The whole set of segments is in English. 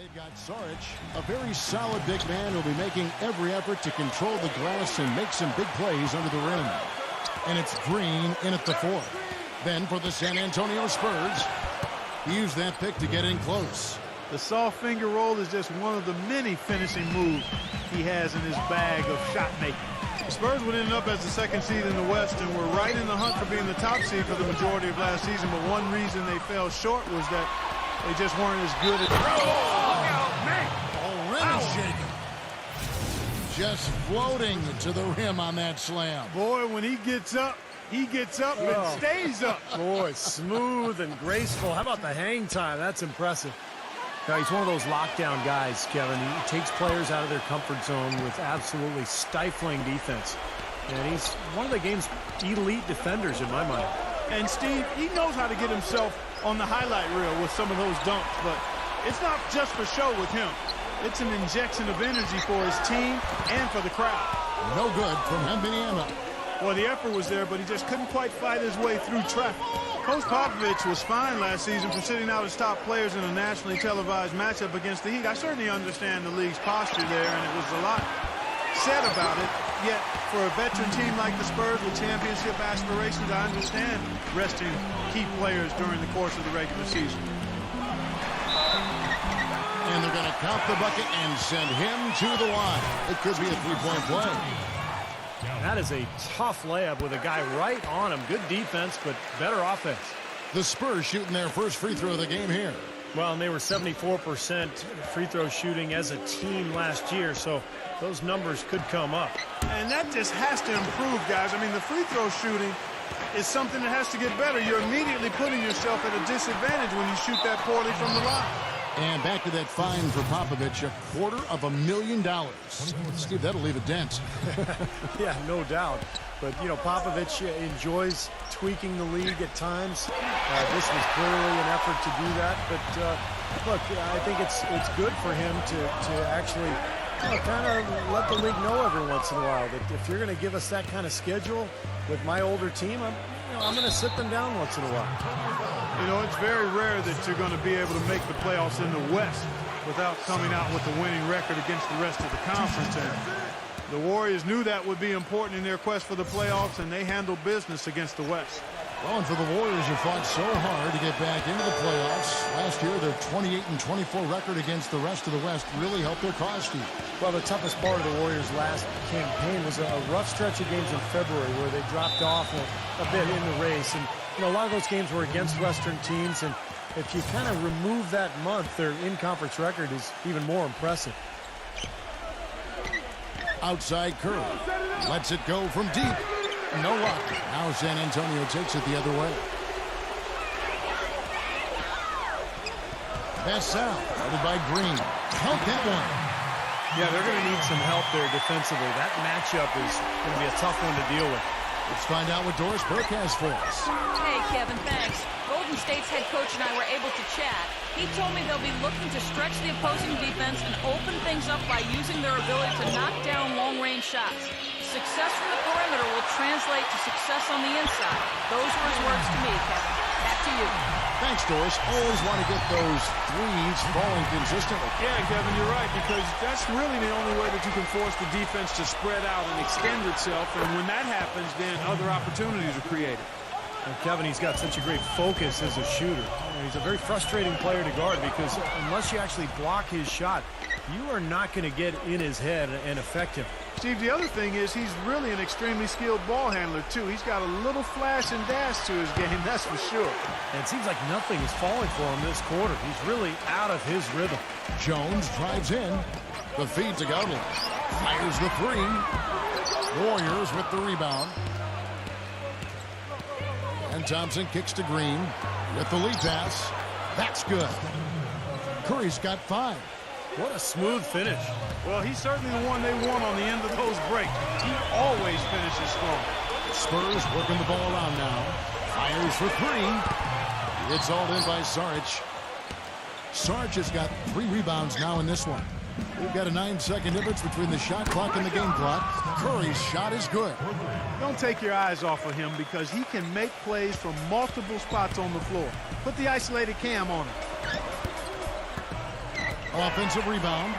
they've got Saric, a very solid big man who'll be making every effort to control the glass and make some big plays under the rim. And it's Green in at the 4th. Then for the San Antonio Spurs, he used that pick to get in close. The soft finger roll is just one of the many finishing moves he has in his bag of shot making. The Spurs would end up as the 2nd seed in the West and were right in the hunt for being the top seed for the majority of last season. But one reason they fell short was that they just weren't as good at. Look out, man! Oh, rim shaking. Just floating to the rim on that slam. Boy, when he gets up and stays up. Boy, smooth and graceful. How about the hang time? That's impressive. Now, he's one of those lockdown guys, Kevin. He takes players out of their comfort zone with absolutely stifling defense. And he's one of the game's elite defenders in my mind. And Steve, he knows how to get himself on the highlight reel with some of those dunks, but it's not just for show with him. It's an injection of energy for his team and for the crowd. No good from Hembinyama. Well, the effort was there, but he just couldn't quite fight his way through traffic. Coach Popovich was fined last season for sitting out his top players in a nationally televised matchup against the Heat. I certainly understand the league's posture there, and it was a lot said about it. Yet, for a veteran team like the Spurs with championship aspirations, I understand resting key players during the course of the regular season. And they're going to count the bucket and send him to the line. It could be a three-point play. That is a tough layup with a guy right on him. Good defense, but better offense. The Spurs shooting their first free throw of the game here. Well, and they were 74% free throw shooting as a team last year, so those numbers could come up. And that just has to improve, guys. I mean, the free throw shooting is something that has to get better. You're immediately putting yourself at a disadvantage when you shoot that poorly from the line. And back to that fine for Popovich, $250,000. Steve, that'll leave a dent. Yeah, no doubt. But, you know, Popovich enjoys tweaking the league at times. This was clearly an effort to do that. But, look, I think it's good for him to actually kind of let the league know every once in a while that if you're going to give us that kind of schedule with my older team, I'm going to sit them down once in a while. You know, it's very rare that you're going to be able to make the playoffs in the West without coming out with a winning record against the rest of the conference. And the Warriors knew that would be important in their quest for the playoffs, and they handled business against the West. Well, and for the Warriors who fought so hard to get back into the playoffs, last year their 28-24 record against the rest of the West really helped their cause, Steve. Well, the toughest part of the Warriors' last campaign was a rough stretch of games in February where they dropped off a bit in the race. And, you know, a lot of those games were against Western teams, and if you kind of remove that month, their in-conference record is even more impressive. Outside Curry. Lets it go from deep. No luck. Now San Antonio takes it the other way. Pass out. Headed by Green. Count that one. Yeah, they're going to need some help there defensively. That matchup is going to be a tough one to deal with. Let's find out what Doris Burke has for us. Hey, Kevin, thanks. Golden State's head coach and I were able to chat. He told me they'll be looking to stretch the opposing defense and open things up by using their ability to knock down long-range shots. Success from the perimeter will translate to success on the inside. Those were his words to me, Kevin. Back to you. Thanks, Doris. Always want to get those threes falling consistently. Yeah, Kevin, you're right, because that's really the only way that you can force the defense to spread out and extend itself. And when that happens, then other opportunities are created. And Kevin, he's got such a great focus as a shooter. He's a very frustrating player to guard because unless you actually block his shot, you are not going to get in his head and affect him. Steve, the other thing is he's really an extremely skilled ball handler, too. He's got a little flash and dash to his game, that's for sure. And it seems like nothing is falling for him this quarter. He's really out of his rhythm. Jones drives in. The feed to Godwin. Fires the three. Warriors with the rebound. And Thompson kicks to Green with the lead pass. That's good. Curry's got 5. What a smooth finish. Well, he's certainly the one they want on the end of those breaks. He always finishes strong. Spurs working the ball around now. Fires for 3. It's all in by Saric. Saric has got 3 rebounds now in this one. We've got a 9-second difference between the shot clock and the game clock. Curry's shot is good. Don't take your eyes off of him because he can make plays from multiple spots on the floor. Put the isolated cam on him. Offensive rebound.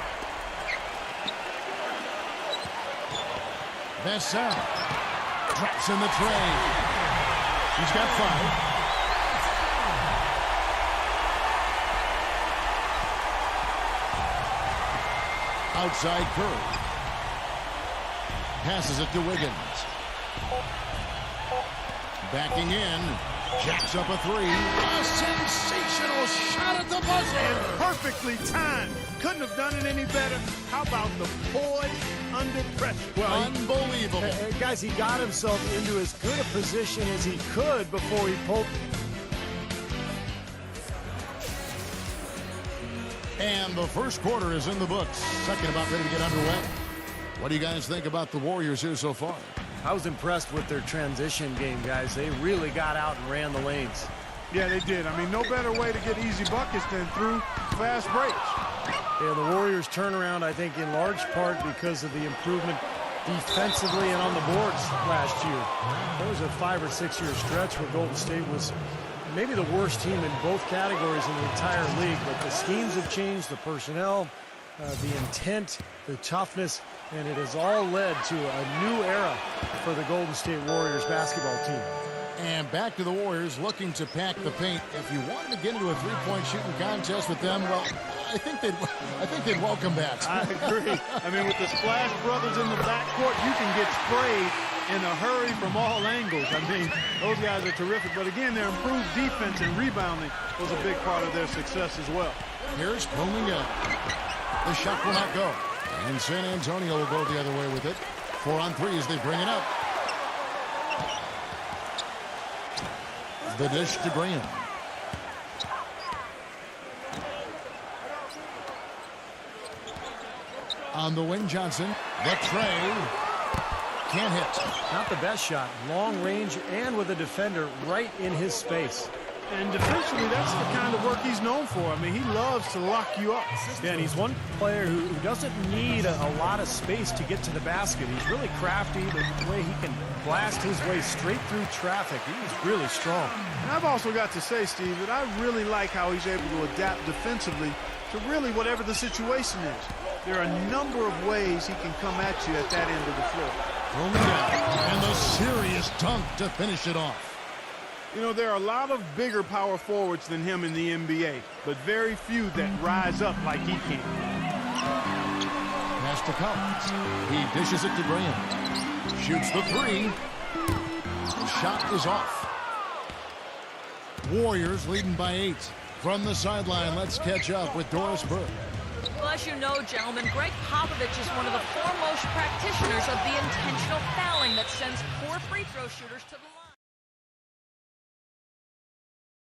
Vassell drops in the tray. He's got 5. Outside Curry. Passes it to Wiggins. Backing in. Jacks up a 3. A sensational shot at the buzzer. And perfectly timed. Couldn't have done it any better. How about the poise under pressure? Well, unbelievable. Guys, he got himself into as good a position as he could before he pulled. And the first quarter is in the books. Second about ready to get underway. What do you guys think about the Warriors here so far? I was impressed with their transition game, guys. They really got out and ran the lanes. Yeah, they did. I mean, no better way to get easy buckets than through fast breaks. Yeah, the Warriors turnaround, I think, in large part because of the improvement defensively and on the boards last year. There was a 5 or 6 year stretch where Golden State was maybe the worst team in both categories in the entire league, but the schemes have changed, the personnel, the intent, the toughness, and it has all led to a new era for the Golden State Warriors basketball team. And back to the Warriors looking to pack the paint. If you wanted to get into a three-point shooting contest with them, well, I think they'd welcome that. I agree. I mean, with the Splash Brothers in the backcourt, you can get sprayed in a hurry from all angles. I mean, those guys are terrific. But again, their improved defense and rebounding was a big part of their success as well. Here's Pulling up. The shot will not go. And San Antonio will go the other way with it. 4 on 3 as they bring it up. The dish to Graham. On the wing, Johnson. The tray. Can't hit. Not the best shot. Long range and with a defender right in his space. And defensively, that's the kind of work he's known for. I mean, he loves to lock you up. Yeah, and he's one player who doesn't need a lot of space to get to the basket. He's really crafty. The way he can blast his way straight through traffic, he's really strong. And I've also got to say, Steve, that I really like how he's able to adapt defensively to really whatever the situation is. There are a number of ways he can come at you at that end of the floor. Rolling down. And the serious dunk to finish it off. You know, there are a lot of bigger power forwards than him in the NBA, but very few that rise up like he can. Pass to Collins. He dishes it to Graham. Shoots the 3. The shot is off. Warriors leading by 8. From the sideline, let's catch up with Doris Burke. Well, as you know, gentlemen, Greg Popovich is one of the foremost practitioners of the intentional fouling that sends poor free throw shooters to the line.